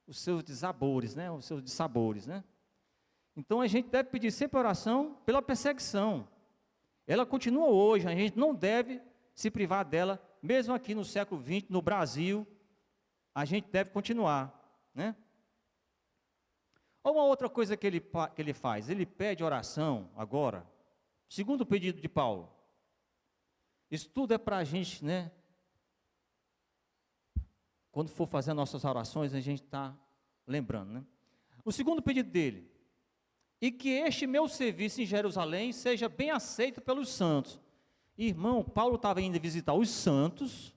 Os seus dissabores, né? Os seus dissabores, né? Então a gente deve pedir sempre oração pela perseguição. Ela continua hoje, a gente não deve se privar dela, mesmo aqui no século XX, no Brasil, a gente deve continuar, né? Uma outra coisa que ele faz, ele pede oração agora, segundo o pedido de Paulo. Isso tudo é para a gente, né? Quando for fazer as nossas orações, a gente está lembrando, né? O segundo pedido dele, e que este meu serviço em Jerusalém seja bem aceito pelos santos. Irmão, Paulo estava indo visitar os santos,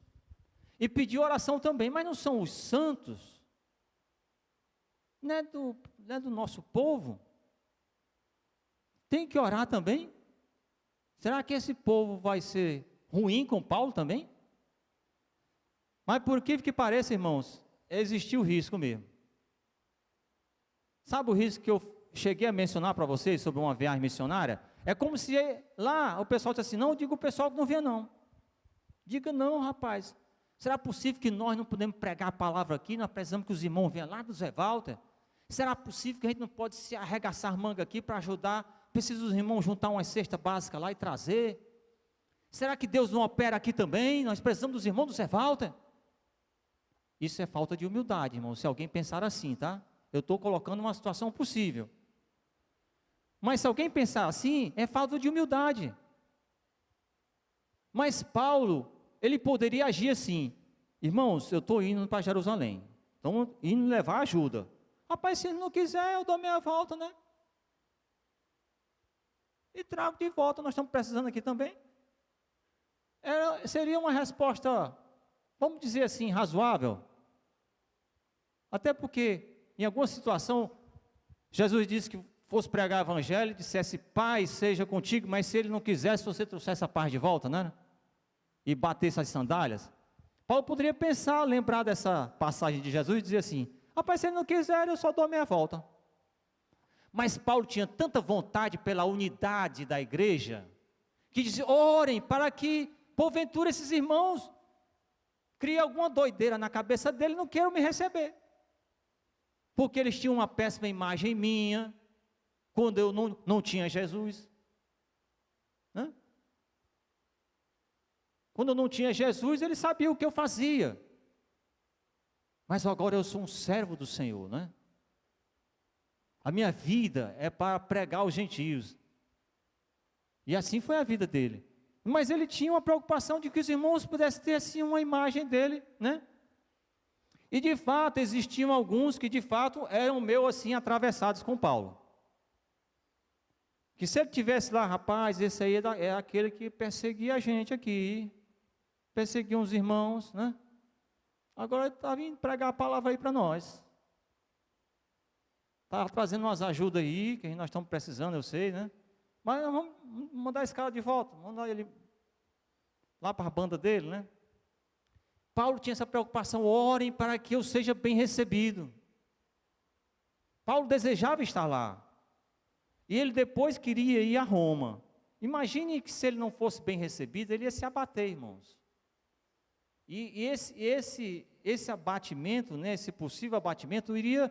e pediu oração também, mas não são os santos, não é do nosso povo? Tem que orar também? Será que esse povo vai ser ruim com Paulo também? Mas por que pareça, irmãos, existiu o risco mesmo. Sabe o risco que eu cheguei a mencionar para vocês sobre uma viagem missionária? É como se lá o pessoal disse assim, não, diga o pessoal que não venha não. Diga não, rapaz. Será possível que nós não podemos pregar a palavra aqui? Nós precisamos que os irmãos venham lá do Zé Walter? Será possível que a gente não pode se arregaçar manga aqui para ajudar? Precisa os irmãos juntar uma cesta básica lá e trazer? Será que Deus não opera aqui também? Nós precisamos dos irmãos do Zé Walter? Isso é falta de humildade, irmão, se alguém pensar assim, tá? Eu estou colocando uma situação possível. Mas se alguém pensar assim, é falta de humildade. Mas Paulo, ele poderia agir assim. Irmãos, eu estou indo para Jerusalém. Estão indo levar ajuda. Rapaz, se ele não quiser, eu dou meia volta, né? E trago de volta, nós estamos precisando aqui também. Seria uma resposta, vamos dizer assim, razoável. Até porque, em alguma situação, Jesus disse que fosse pregar o evangelho, dissesse, paz seja contigo, mas se ele não quisesse, você trouxesse a paz de volta, né? E batesse as sandálias. Paulo poderia pensar, lembrar dessa passagem de Jesus e dizer assim, Rapaz, se ele não quiser, eu só dou a minha volta. Mas Paulo tinha tanta vontade pela unidade da igreja, que dizia, orem para que, porventura, esses irmãos criem alguma doideira na cabeça dele e não queiram me receber. Porque eles tinham uma péssima imagem minha, quando eu não tinha Jesus. Né? Quando eu não tinha Jesus, eles sabiam o que eu fazia. Mas agora eu sou um servo do Senhor, né? A minha vida é para pregar aos gentios. E assim foi a vida dele. Mas ele tinha uma preocupação de que os irmãos pudessem ter assim uma imagem dele, né? E de fato, existiam alguns que de fato eram meio assim atravessados com Paulo. Que se ele tivesse lá, rapaz, esse aí é aquele que perseguia a gente aqui, perseguia os irmãos, né? Agora ele está vindo pregar a palavra aí para nós. Está trazendo umas ajudas aí, que nós estamos precisando, eu sei, né? Mas nós vamos mandar esse cara de volta, mandar ele lá para a banda dele, né? Paulo tinha essa preocupação, orem para que eu seja bem recebido. Paulo desejava estar lá. E ele depois queria ir a Roma. Imagine que se ele não fosse bem recebido, ele ia se abater, irmãos. E esse abatimento, né, esse possível abatimento, iria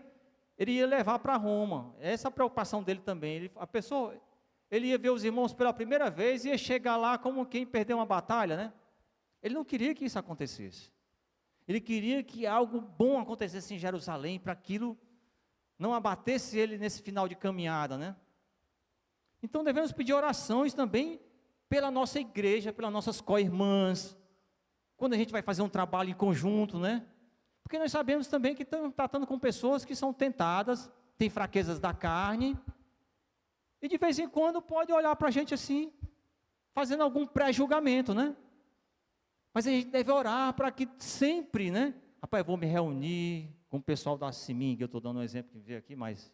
levar para Roma. Essa é a preocupação dele também. Ele ia ver os irmãos pela primeira vez e ia chegar lá como quem perdeu uma batalha, né? Ele não queria que isso acontecesse. Ele queria que algo bom acontecesse em Jerusalém, para aquilo não abatesse ele nesse final de caminhada, né? Então devemos pedir orações também pela nossa igreja, pelas nossas co-irmãs, quando a gente vai fazer um trabalho em conjunto, né? Porque nós sabemos também que estamos tratando com pessoas que são tentadas, têm fraquezas da carne, e de vez em quando pode olhar para a gente assim, fazendo algum pré-julgamento, né? Mas a gente deve orar para que sempre, né? Rapaz, eu vou me reunir com o pessoal da Siminga, eu estou dando um exemplo que veio aqui, mas,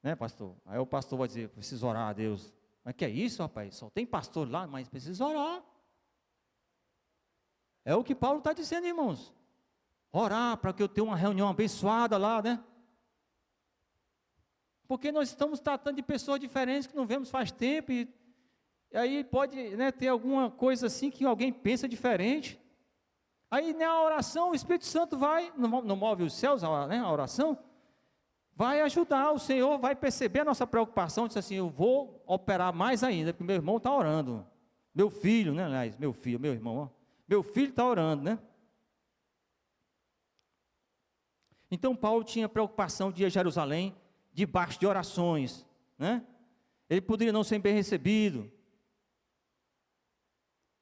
né, pastor? Aí o pastor vai dizer, preciso orar a Deus. Mas que é isso, rapaz? Só tem pastor lá, mas precisa orar. É o que Paulo está dizendo, irmãos. Orar para que eu tenha uma reunião abençoada lá, né? Porque nós estamos tratando de pessoas diferentes que não vemos faz tempo e aí pode, né, ter alguma coisa assim que alguém pensa diferente. Aí na oração o Espírito Santo não move os céus, né, a oração, vai ajudar, o Senhor vai perceber a nossa preocupação, diz assim, eu vou operar mais ainda, porque meu irmão está orando. Meu filho, né, aliás, meu irmão, ó, meu filho está orando, né? Então Paulo tinha preocupação de ir a Jerusalém debaixo de orações, né? Ele poderia não ser bem recebido.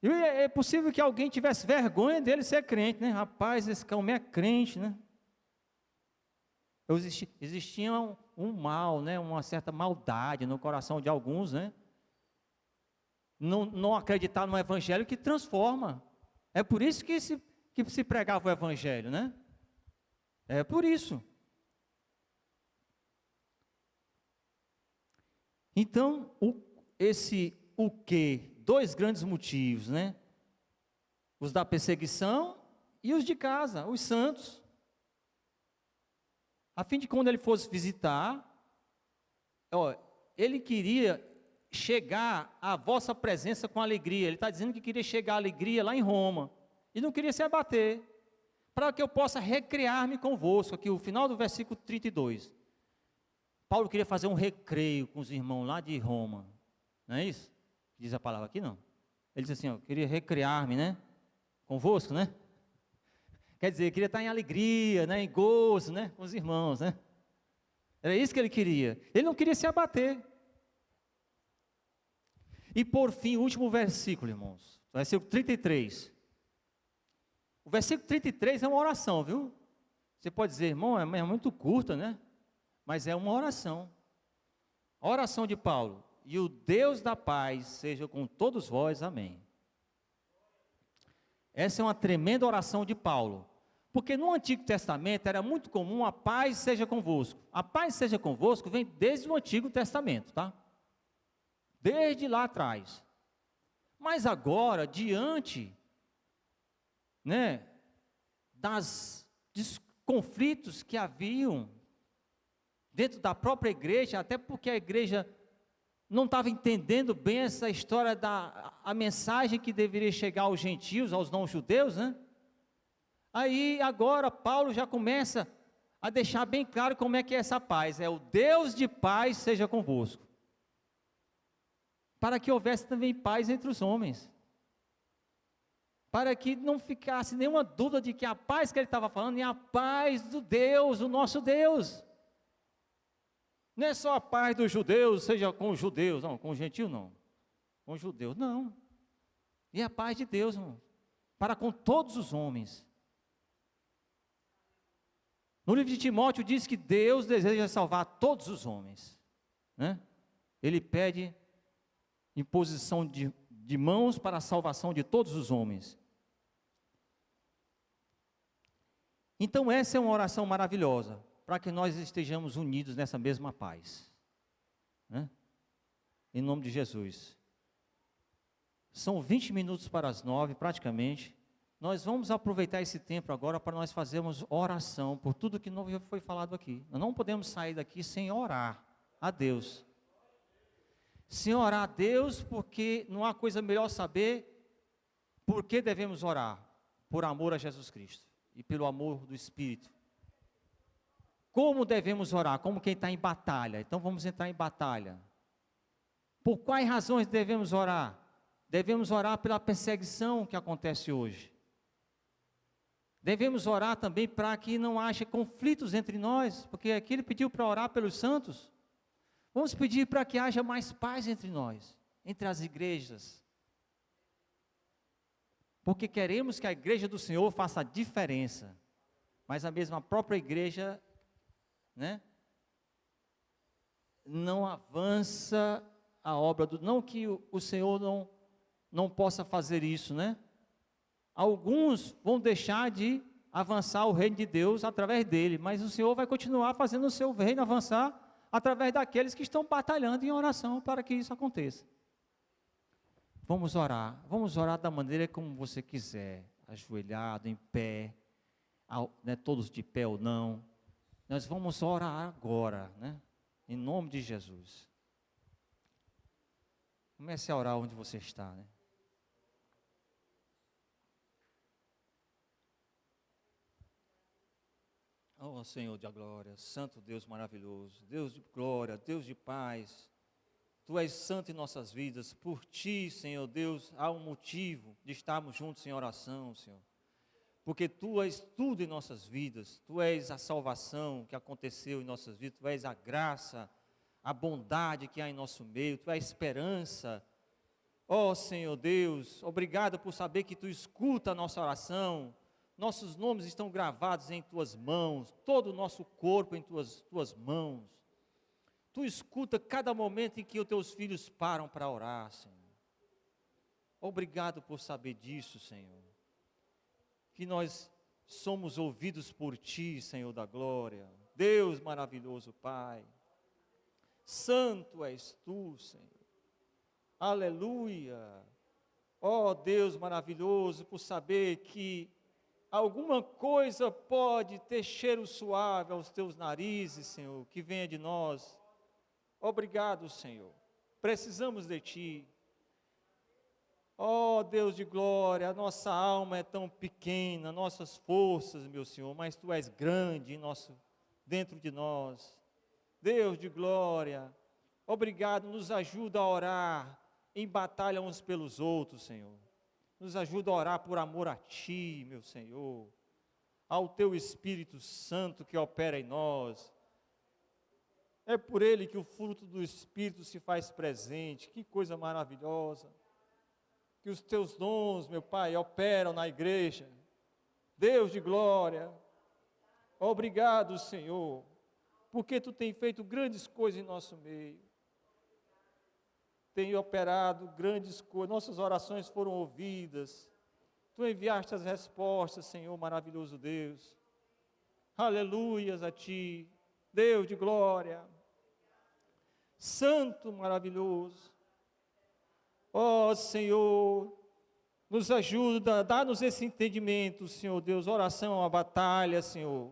E é possível que alguém tivesse vergonha dele ser crente, né? Rapaz, esse homem é crente, né? Existia um mal, né? Uma certa maldade no coração de alguns, né? Não acreditar no evangelho que transforma. É por isso que se pregava o evangelho, né? É por isso. Então, o quê? Dois grandes motivos, né? Os da perseguição e os de casa, os santos. A fim de quando ele fosse visitar, ele queria chegar à vossa presença com alegria. Ele está dizendo que queria chegar à alegria lá em Roma. E não queria se abater. Para que eu possa recrear-me convosco. Aqui o final do versículo 32. Paulo queria fazer um recreio com os irmãos lá de Roma. Não é isso? Diz a palavra aqui, não. Ele diz assim, queria recrear-me, né? Convosco, né? Quer dizer, queria estar em alegria, né? Em gozo, né? Com os irmãos, né? Era isso que ele queria. Ele não queria se abater. E por fim, o último versículo, irmãos. Versículo 33. O versículo 33 é uma oração, viu? Você pode dizer, irmão, é muito curta, né? Mas é uma oração. A oração de Paulo. E o Deus da paz seja com todos vós. Amém. Essa é uma tremenda oração de Paulo. Porque no Antigo Testamento era muito comum a paz seja convosco. A paz seja convosco vem desde o Antigo Testamento, tá? Desde lá atrás. Mas agora, diante, né, das conflitos que haviam dentro da própria igreja, até porque a igreja não estava entendendo bem essa história a mensagem que deveria chegar aos gentios, aos não-judeus, né? Aí agora Paulo já começa a deixar bem claro como é que é essa paz, é o Deus de paz seja convosco, para que houvesse também paz entre os homens, para que não ficasse nenhuma dúvida de que a paz que ele estava falando é a paz do Deus, o nosso Deus. Não é só a paz dos judeus, seja com os judeus, não, com os gentios não, com os judeus, não. E a paz de Deus, irmão, para com todos os homens. No livro de Timóteo diz que Deus deseja salvar todos os homens, né? Ele pede imposição de mãos para a salvação de todos os homens. Então essa é uma oração maravilhosa, para que nós estejamos unidos nessa mesma paz, né? Em nome de Jesus. São 20 minutos para as 9, praticamente. Nós vamos aproveitar esse tempo agora para nós fazermos oração por tudo que não foi falado aqui. Nós não podemos sair daqui sem orar a Deus. Sem orar a Deus, porque não há coisa melhor saber por que devemos orar. Por amor a Jesus Cristo e pelo amor do Espírito. Como devemos orar? Como quem está em batalha. Então vamos entrar em batalha. Por quais razões devemos orar? Devemos orar pela perseguição que acontece hoje. Devemos orar também para que não haja conflitos entre nós, porque aqui ele pediu para orar pelos santos. Vamos pedir para que haja mais paz entre nós, entre as igrejas. Porque queremos que a igreja do Senhor faça a diferença, mas a mesma própria igreja, né, não avança a obra não que o Senhor não possa fazer isso, né? Alguns vão deixar de avançar o reino de Deus através dele, mas o Senhor vai continuar fazendo o seu reino avançar através daqueles que estão batalhando em oração para que isso aconteça. Vamos orar da maneira como você quiser, ajoelhado, em pé, né, todos de pé ou não. Nós vamos orar agora, né, em nome de Jesus. Comece a orar onde você está, né? Oh Senhor da glória, Santo Deus maravilhoso, Deus de glória, Deus de paz, Tu és santo em nossas vidas, por Ti, Senhor Deus, há um motivo de estarmos juntos em oração, Senhor, porque Tu és tudo em nossas vidas, Tu és a salvação que aconteceu em nossas vidas, Tu és a graça, a bondade que há em nosso meio, Tu és a esperança. Oh Senhor Deus, obrigado por saber que Tu escuta a nossa oração. Nossos nomes estão gravados em Tuas mãos, todo o nosso corpo em Tuas mãos. Tu escuta cada momento em que os Teus filhos param para orar, Senhor. Obrigado por saber disso, Senhor. Que nós somos ouvidos por Ti, Senhor da glória. Deus maravilhoso, Pai. Santo és Tu, Senhor. Aleluia. Ó Deus maravilhoso, por saber que alguma coisa pode ter cheiro suave aos Teus narizes, Senhor, que venha de nós. Obrigado, Senhor. Precisamos de Ti. Ó Deus de glória, a nossa alma é tão pequena, nossas forças, meu Senhor, mas Tu és grande dentro de nós. Deus de glória, obrigado, nos ajuda a orar em batalha uns pelos outros, Senhor. Nos ajuda a orar por amor a Ti, meu Senhor, ao Teu Espírito Santo que opera em nós. É por Ele que o fruto do Espírito se faz presente. Que coisa maravilhosa. Que os Teus dons, meu Pai, operam na igreja. Deus de glória, obrigado, Senhor, porque Tu tem feito grandes coisas em nosso meio. Tem operado grandes coisas, nossas orações foram ouvidas, Tu enviaste as respostas, Senhor maravilhoso Deus. Aleluias a Ti, Deus de glória, Santo maravilhoso. Ó Senhor, nos ajuda, dá-nos esse entendimento, Senhor Deus. Oração é uma batalha, Senhor.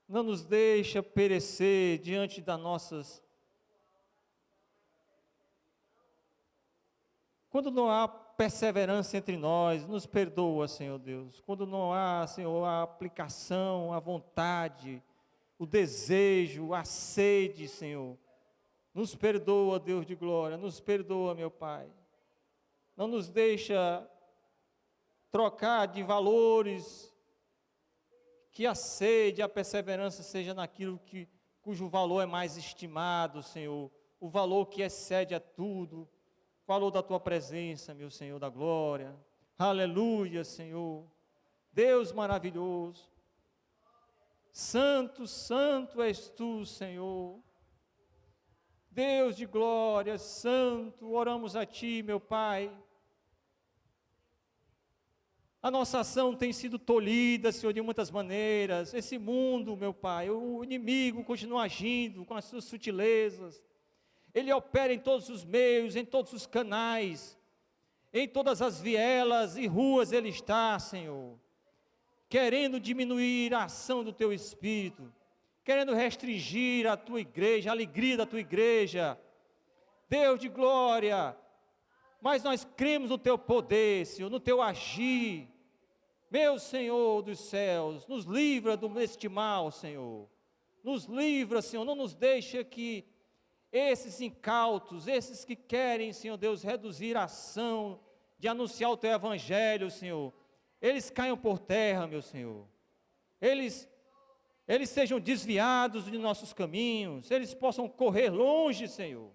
Não nos deixa perecer diante das nossas... Quando não há perseverança entre nós, nos perdoa, Senhor Deus. Quando não há, Senhor, a aplicação, a vontade, o desejo, a sede, Senhor, nos perdoa, Deus de glória, nos perdoa, meu Pai. Não nos deixa trocar de valores, que a sede, a perseverança seja naquilo cujo valor é mais estimado, Senhor, o valor que excede a tudo, o valor da Tua presença, meu Senhor da glória. Aleluia, Senhor. Deus maravilhoso. Santo, santo és Tu, Senhor. Deus de glória, santo, oramos a Ti, meu Pai. A nossa ação tem sido tolhida, Senhor, de muitas maneiras. Esse mundo, meu Pai, o inimigo continua agindo com as suas sutilezas. Ele opera em todos os meios, em todos os canais, em todas as vielas e ruas ele está, Senhor, querendo diminuir a ação do Teu Espírito, querendo restringir a Tua igreja, a alegria da Tua igreja. Deus de glória, mas nós cremos no Teu poder, Senhor, no Teu agir. Meu Senhor dos céus, nos livra deste mal, Senhor. Nos livra, Senhor, não nos deixa que esses incautos, esses que querem, Senhor Deus, reduzir a ação de anunciar o Teu Evangelho, Senhor, eles caiam por terra, meu Senhor. Eles sejam desviados de nossos caminhos, eles possam correr longe, Senhor.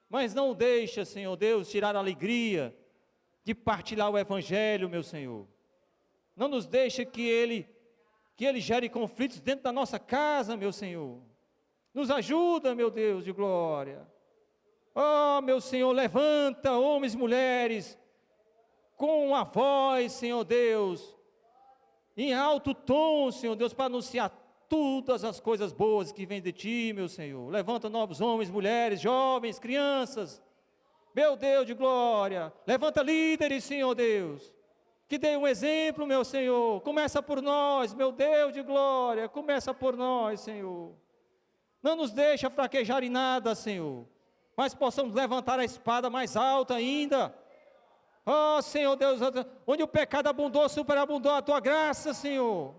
Mas não deixa, Senhor Deus, tirar a alegria de partilhar o Evangelho, meu Senhor. Não nos deixa que ele gere conflitos dentro da nossa casa, meu Senhor. Nos ajuda, meu Deus de glória. Oh, meu Senhor, levanta homens e mulheres com a voz, Senhor Deus, em alto tom, Senhor Deus, para anunciar todas as coisas boas que vêm de Ti, meu Senhor. Levanta novos homens, mulheres, jovens, crianças, meu Deus de glória. Levanta líderes, Senhor Deus, que dê um exemplo, meu Senhor. Começa por nós, meu Deus de glória, começa por nós, Senhor. Não nos deixa fraquejar em nada, Senhor, mas possamos levantar a espada mais alta ainda. Oh, Senhor Deus, onde o pecado abundou, superabundou a Tua graça, Senhor.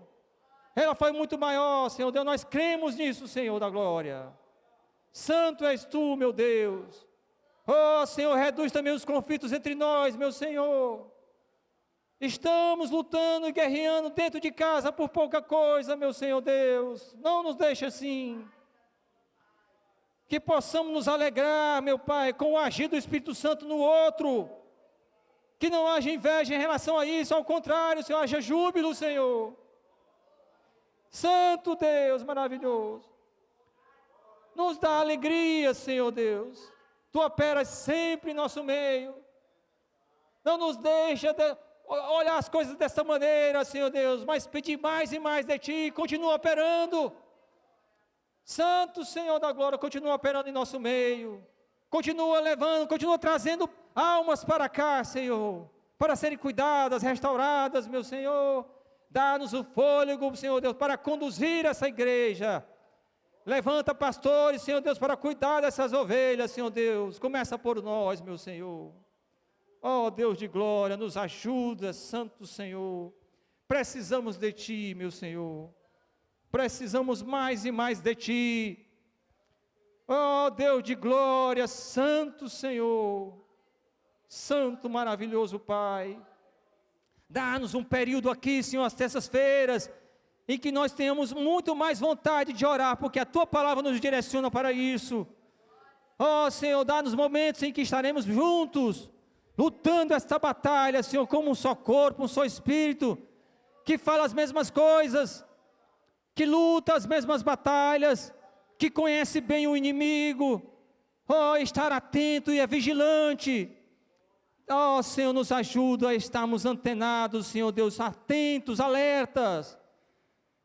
Ela foi muito maior, Senhor Deus, nós cremos nisso, Senhor da glória. Santo és Tu, meu Deus. Oh, Senhor, reduz também os conflitos entre nós, meu Senhor. Estamos lutando e guerreando dentro de casa por pouca coisa, meu Senhor Deus. Não nos deixe assim. Que possamos nos alegrar, meu Pai, com o agir do Espírito Santo no outro. Que não haja inveja em relação a isso, ao contrário, Senhor, haja júbilo, Senhor. Santo Deus maravilhoso. Nos dá alegria, Senhor Deus. Tu operas sempre em nosso meio. Não nos deixa olhar as coisas dessa maneira, Senhor Deus, mas pedir mais e mais de Ti. Continua operando. Santo Senhor da glória, continua operando em nosso meio, continua levando, continua trazendo almas para cá, Senhor, para serem cuidadas, restauradas, meu Senhor. Dá-nos o fôlego, Senhor Deus, para conduzir essa igreja. Levanta pastores, Senhor Deus, para cuidar dessas ovelhas, Senhor Deus. Começa por nós, meu Senhor. Oh, Deus de glória, nos ajuda, Santo Senhor. Precisamos de Ti, meu Senhor. Precisamos mais e mais de Ti. Oh, Deus de glória, Santo Senhor, Santo maravilhoso Pai. Dá-nos um período aqui, Senhor, às terças-feiras, em que nós tenhamos muito mais vontade de orar, porque a Tua palavra nos direciona para isso. Oh, Senhor, dá-nos momentos em que estaremos juntos, lutando esta batalha, Senhor, como um só corpo, um só espírito, que fala as mesmas coisas, que luta as mesmas batalhas, que conhece bem o inimigo. Oh, estar atento e vigilante. Oh, Senhor, nos ajuda a estarmos antenados, Senhor Deus, atentos, alertas.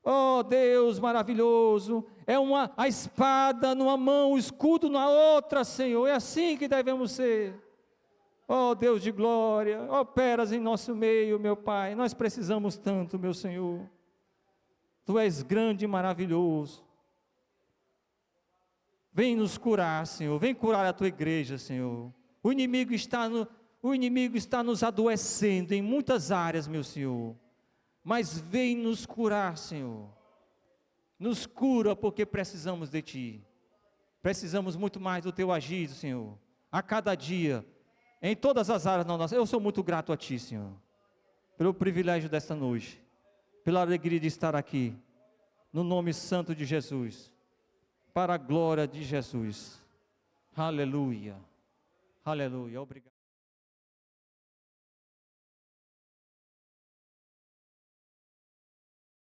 Oh, Deus maravilhoso, é a espada numa mão, o escudo na outra, Senhor, é assim que devemos ser. Oh, Deus de glória, operas em nosso meio, meu Pai, nós precisamos tanto, meu Senhor. Tu és grande e maravilhoso. Vem nos curar, Senhor. Vem curar a tua igreja, Senhor. O inimigo está nos adoecendo em muitas áreas, meu Senhor. Mas vem nos curar, Senhor. Nos cura porque precisamos de Ti. Precisamos muito mais do Teu agir, Senhor. A cada dia, em todas as áreas da nossa. Eu sou muito grato a Ti, Senhor. Pelo privilégio desta noite. Pela alegria de estar aqui. No nome santo de Jesus. Para a glória de Jesus. Aleluia. Aleluia. Obrigado.